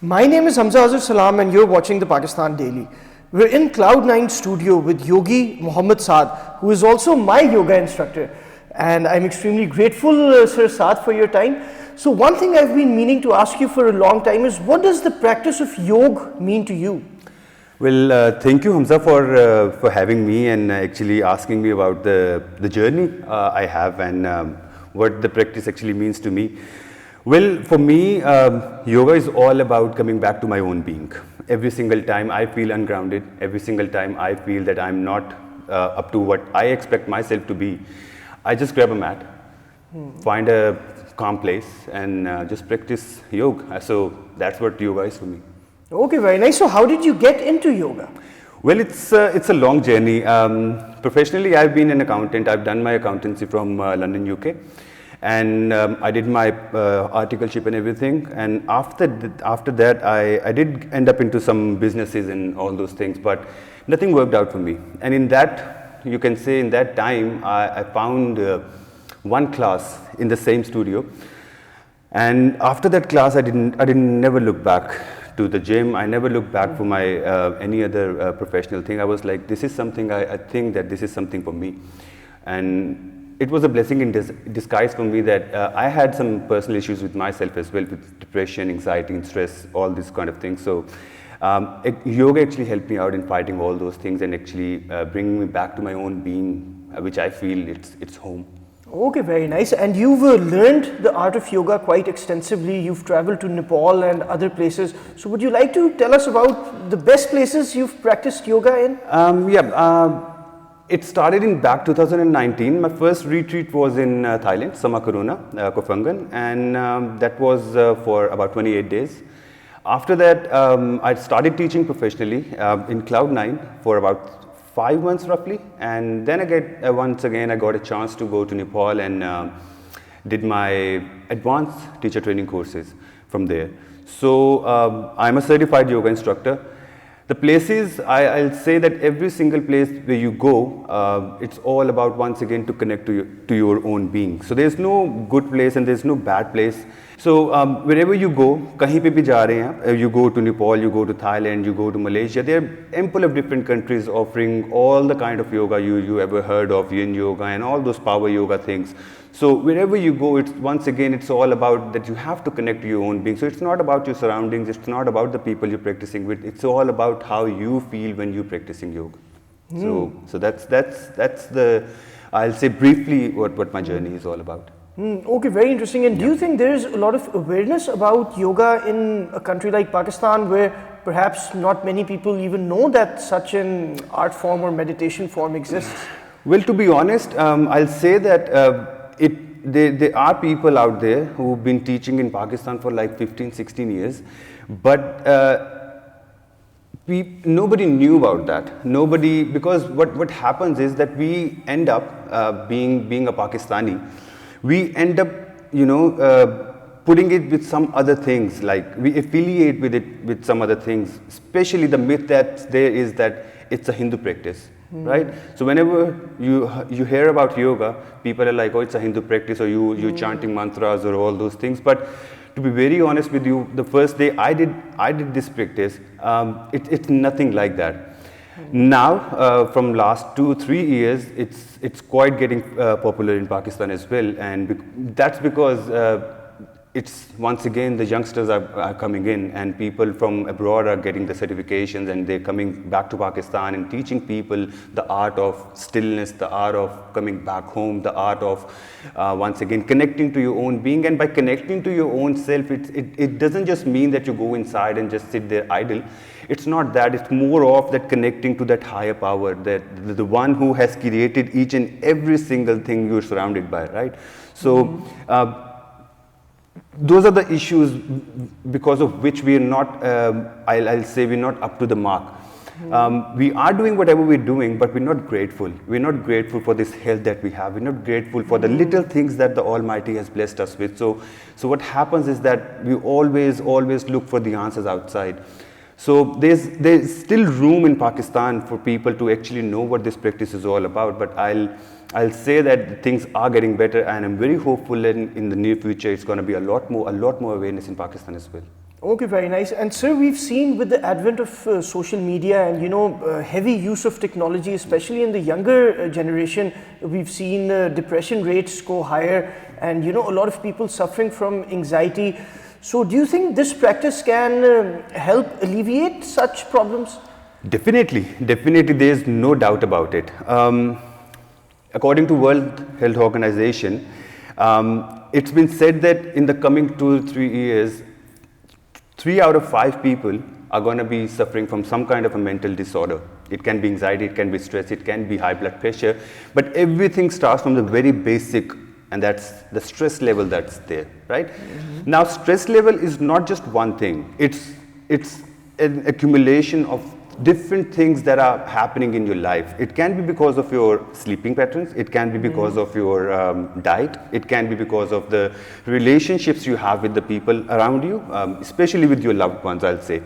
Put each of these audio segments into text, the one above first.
My name is Hamza Azhar Salam and you're watching the Pakistan Daily. We're in Cloud9 studio with Yogi Mohammad Saad, who is also my yoga instructor. And I'm extremely grateful, Sir Saad, for your time. So one thing I've been meaning to ask you for a long time is, what does the practice of yoga mean to you? Well, thank you, Hamza, for having me and actually asking me about the journey I have and what the practice actually means to me. Well, for me, yoga is all about coming back to my own being. Every single time I feel ungrounded, every single time I feel that I'm not up to what I expect myself to be, I just grab a mat, find a calm place and just practice yoga. So that's what yoga is for me. Okay, very nice. So how did you get into yoga? Well, it's a long journey. Professionally, I've been an accountant. I've done my accountancy from London, UK. And I did my articleship and everything. And after that, I did end up into some businesses and all those things, but nothing worked out for me. And in that, you can say in that time, I found one class in the same studio. And after that class, I didn't never look back to the gym. I never looked back for my any other professional thing. I was like, this is something, I think that this is something for me. And it was a blessing in disguise for me that I had some personal issues with myself as well, with depression, anxiety, and stress, all these kind of things. So yoga actually helped me out in fighting all those things and actually bringing me back to my own being, which I feel it's home. Okay, very nice. And you've learned the art of yoga quite extensively. You've traveled to Nepal and other places. So would you like to tell us about the best places you've practiced yoga in? It started in back 2019. My first retreat was in Thailand, Samakaruna, Koh Phangan, and that was for about 28 days. After that, I started teaching professionally in Cloud9 for about 5 months roughly, and then once again I got a chance to go to Nepal and did my advanced teacher training courses from there. So I'm a certified yoga instructor. The places, I'll say that every single place where you go, it's all about once again to connect to your own being. So there's no good place and there's no bad place. So wherever you go, kahin pe bhi ja rahe hain, you go to Nepal, you go to Thailand, you go to Malaysia, there are ample of different countries offering all the kind of yoga you ever heard of, yin yoga and all those power yoga things. So wherever you go, it's all about that you have to connect to your own being. So it's not about your surroundings, it's not about the people you're practicing with, it's all about how you feel when you're practicing yoga. So that's the, I'll say briefly what my journey is all about. Okay, very interesting. And do you think there is a lot of awareness about yoga in a country like Pakistan, where perhaps not many people even know that such an art form or meditation form exists? Well, to be honest, I'll say that there are people out there who've been teaching in Pakistan for like 15, 16 years, but nobody knew about that. Nobody, because what happens is that we end up being a Pakistani, we end up, putting it with some other things, like we affiliate with it with some other things, especially the myth that there is that it's a Hindu practice. Right? So whenever you hear about yoga, people are like, oh, it's a Hindu practice, or you're chanting mantras or all those things. But to be very honest with you, the first day I did this practice, it's nothing like that. Now, from last 2-3 years, it's quite getting popular in Pakistan as well, and that's because it's once again the youngsters are coming in, and people from abroad are getting the certifications, and they're coming back to Pakistan and teaching people the art of stillness, the art of coming back home, the art of once again connecting to your own being. And by connecting to your own self, it doesn't just mean that you go inside and just sit there idle. It's not that. It's more of that connecting to that higher power, that the one who has created each and every single thing you're surrounded by, right? So those are the issues because of which we are not, I'll say we're not up to the mark. We are doing whatever we're doing, but we're not grateful. We're not grateful for this health that we have. We're not grateful for the little things that the Almighty has blessed us with. So what happens is that we always look for the answers outside. So there's still room in Pakistan for people to actually know what this practice is all about. But I'll say that things are getting better, and I'm very hopeful in the near future it's going to be a lot more awareness in Pakistan as well. Okay, very nice. And sir, we've seen with the advent of social media and heavy use of technology, especially in the younger generation, we've seen depression rates go higher, and a lot of people suffering from anxiety. So, do you think this practice can help alleviate such problems? Definitely, definitely, there's no doubt about it. According to World Health Organization, it's been said that in the coming 2 or 3 years, 3 out of 5 people are going to be suffering from some kind of a mental disorder. It can be anxiety, it can be stress, it can be high blood pressure, but everything starts from the very basic, and that's the stress level that's there, right? Mm-hmm. Now, stress level is not just one thing. It's an accumulation of different things that are happening in your life. It can be because of your sleeping patterns, it can be because of your diet, it can be because of the relationships you have with the people around you, especially with your loved ones, I'll say.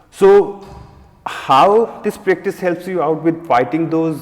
So how this practice helps you out with fighting those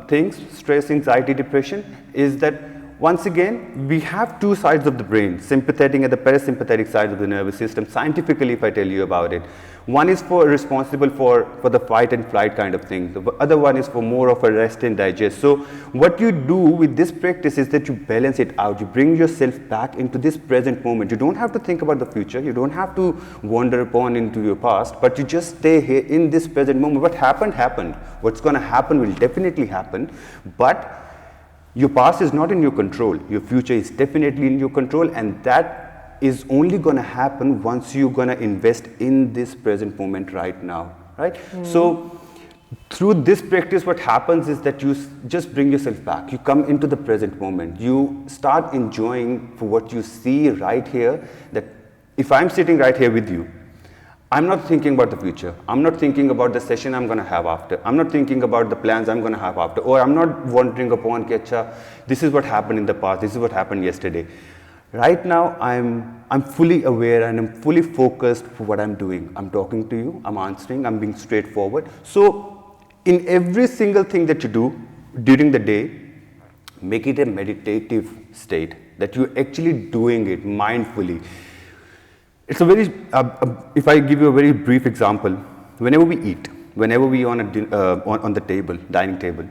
things, stress, anxiety, depression, is that once again, we have two sides of the brain, sympathetic and the parasympathetic side of the nervous system. Scientifically, if I tell you about it, one is responsible for the fight and flight kind of thing. The other one is for more of a rest and digest. So what you do with this practice is that you balance it out. You bring yourself back into this present moment. You don't have to think about the future. You don't have to wander upon into your past, but you just stay here in this present moment. What happened, happened. What's going to happen will definitely happen, but your past is not in your control. Your future is definitely in your control, and that is only going to happen once you're going to invest in this present moment right now, right? So through this practice, what happens is that you just bring yourself back. You come into the present moment. You start enjoying for what you see right here, that if I'm sitting right here with you, I'm not thinking about the future. I'm not thinking about the session I'm going to have after. I'm not thinking about the plans I'm going to have after. Or I'm not wondering upon, this is what happened in the past. This is what happened yesterday. Right now, I'm fully aware and I'm fully focused for what I'm doing. I'm talking to you. I'm answering. I'm being straightforward. So in every single thing that you do during the day, make it a meditative state, that you're actually doing it mindfully. It's a very, if I give you a very brief example, whenever we eat, whenever we on the table, dining table,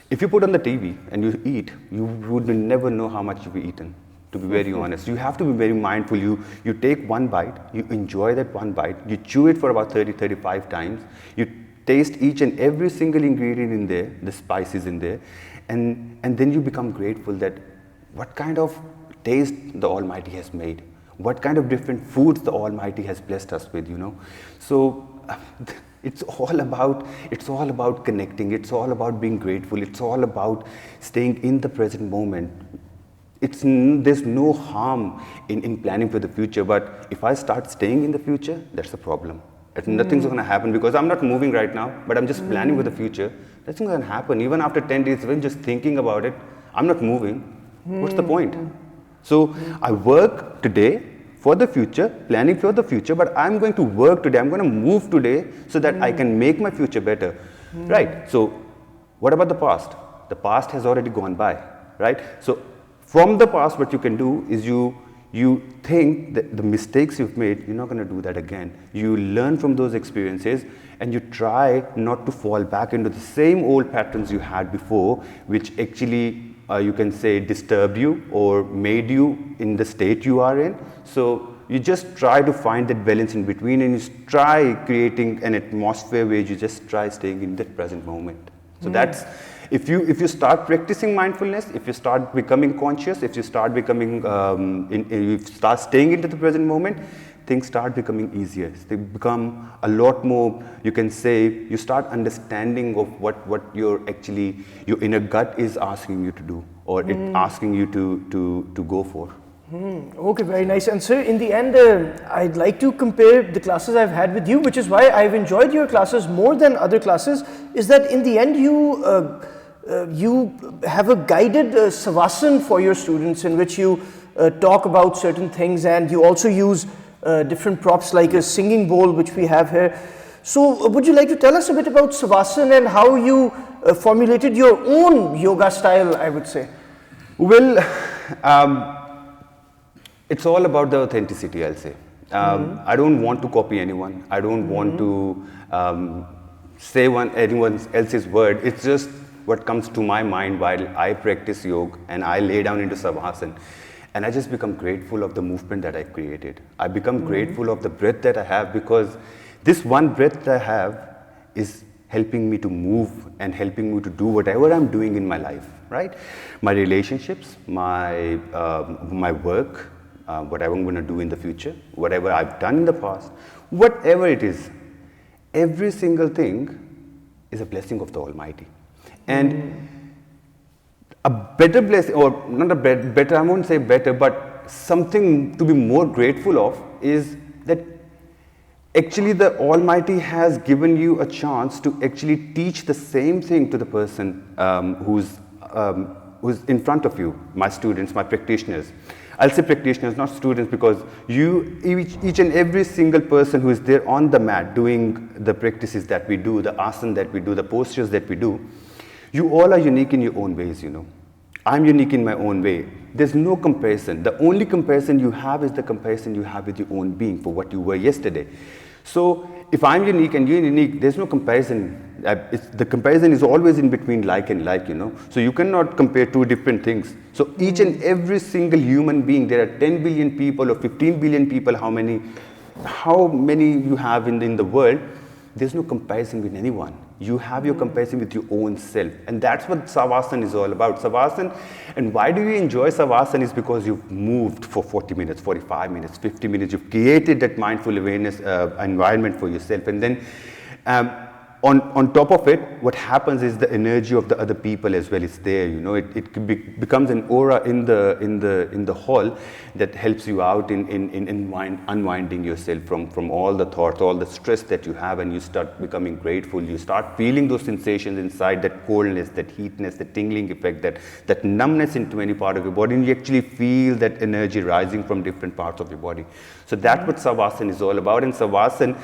if you put on the TV and you eat, you would never know how much you've eaten, to be very honest. You have to be very mindful. You take one bite, you enjoy that one bite, you chew it for about 30-35 times, you taste each and every single ingredient in there, the spices in there, and then you become grateful that what kind of taste the Almighty has made. What kind of different foods the Almighty has blessed us with, So it's all about connecting. It's all about being grateful. It's all about staying in the present moment. There's no harm in planning for the future, but if I start staying in the future, that's a problem. Nothing's going to happen because I'm not moving right now, but I'm just planning for the future. Nothing's going to happen. Even after 10 days, when just thinking about it, I'm not moving. What's the point? So I work today for the future, planning for the future, but I'm going to work today, I'm going to move today so that I can make my future better, right? So what about the past? The past has already gone by, right? So from the past, what you can do is you think that the mistakes you've made, you're not going to do that again. You learn from those experiences and you try not to fall back into the same old patterns you had before, which actually you can say disturbed you or made you in the state you are in. So you just try to find that balance in between, and you try creating an atmosphere where you just try staying in that present moment. So that's, if you start practicing mindfulness, if you start becoming conscious, if you start becoming, you start staying into the present moment, things start becoming easier. They become a lot more, you can say, you start understanding of what your inner gut is asking you to do, or it asking you to go for. Okay, very nice. And sir, in the end, I'd like to compare the classes I've had with you, which is why I've enjoyed your classes more than other classes, is that in the end you have a guided savasana for your students in which you talk about certain things, and you also use different props like a singing bowl, which we have here. So would you like to tell us a bit about savasana and how you formulated your own yoga style, I would say? Well, it's all about the authenticity, I'll say. I don't want to copy anyone. I don't want to say anyone else's word. It's just what comes to my mind while I practice yoga and I lay down into Savasana. And I just become grateful of the movement that I created. I become grateful of the breath that I have, because this one breath that I have is helping me to move and helping me to do whatever I'm doing in my life, right? My relationships, my work, whatever I'm going to do in the future, whatever I've done in the past, whatever it is, every single thing is a blessing of the Almighty. And a better blessing, or not a better, I won't say better, but something to be more grateful of is that actually the Almighty has given you a chance to actually teach the same thing to the person who's in front of you, my students, my practitioners. I'll say practitioners, not students, because each and every single person who is there on the mat doing the practices that we do, the asana that we do, the postures that we do, you all are unique in your own ways, you know. I'm unique in my own way. There's no comparison. The only comparison you have is the comparison you have with your own being for what you were yesterday. So if I'm unique and you're unique, there's no comparison. The comparison is always in between like and like, you know. So you cannot compare two different things. So each and every single human being, there are 10 billion people or 15 billion people, how many you have in the world, there's no comparison with anyone. You have your comparison with your own self. And that's what Savasana is all about. Savasana, and why do you enjoy Savasana is because you've moved for 40 minutes, 45 minutes, 50 minutes. You've created that mindful awareness environment for yourself. And then on top of it, what happens is the energy of the other people as well is there. You know, it becomes an aura in the hall that helps you out in unwinding yourself from all the thoughts, all the stress that you have, and you start becoming grateful. You start feeling those sensations inside, that coldness, that heatness, the tingling effect, that numbness into any part of your body, and you actually feel that energy rising from different parts of your body. So that's what Savasana is all about. And Savasana,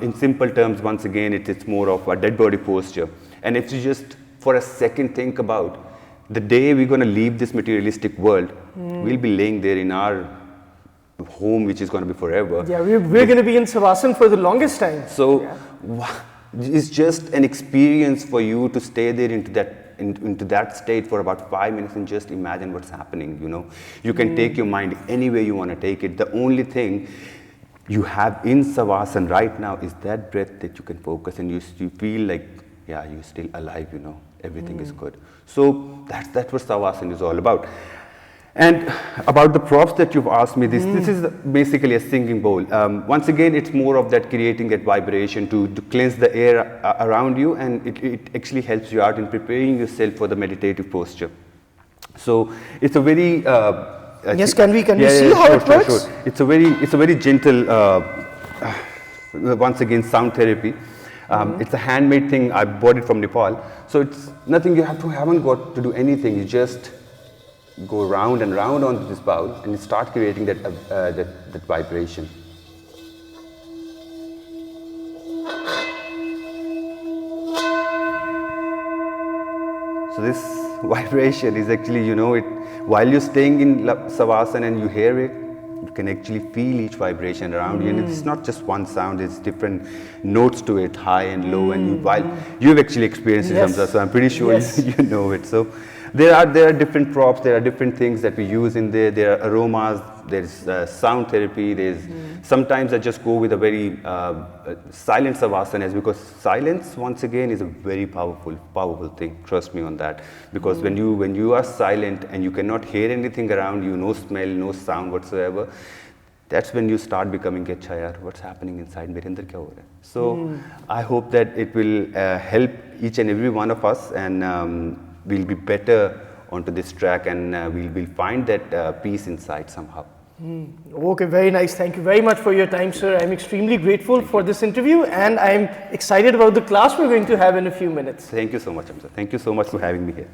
in simple terms, once again, it's more of a dead body posture. And if you just for a second think about the day we're going to leave this materialistic world, we'll be laying there in our home, which is going to be forever. Yeah, we're going to be in Savasana for the longest time. So it's just an experience for you to stay there into that state for about 5 minutes and just imagine what's happening, you know. You can take your mind anywhere you want to take it. The only thing you have in Savasana right now is that breath that you can focus, and you feel like, yeah, you're still alive, you know, everything is good. So that's what Savasana is all about. And about the props that you've asked me, this is basically a singing bowl. Once again, it's more of that creating that vibration to cleanse the air around you, and it actually helps you out in preparing yourself for the meditative posture. So it's a very yes, can we see how it works? Sure. It's a very gentle, once again, sound therapy. It's a handmade thing. I bought it from Nepal. So it's nothing haven't got to do anything. You just go round and round onto this bowl and you start creating that vibration. So this vibration is actually, you know, while you're staying in Savasana and you hear it, you can actually feel each vibration around you, and it's not just one sound, it's different notes to it, high and low, and while you've actually experienced it, Hamza, so I'm pretty sure you know it. So there are different props, there are different things that we use in there. There are aromas, there's sound therapy, there's sometimes I just go with a very silent Savasana, because silence, once again, is a very powerful thing. Trust me on that, because when you are silent and you cannot hear anything around you, no smell, no sound whatsoever, that's when you start becoming अच्छा यार, what's happening inside मेरे अंदर क्या हो रहा है? So I hope that it will help each and every one of us, and we'll be better onto this track, and we'll find that peace inside somehow. Okay, very nice. Thank you very much for your time, sir. I'm extremely grateful for this interview, and I'm excited about the class we're going to have in a few minutes. Thank you so much, Hamza. Thank you so much for having me here.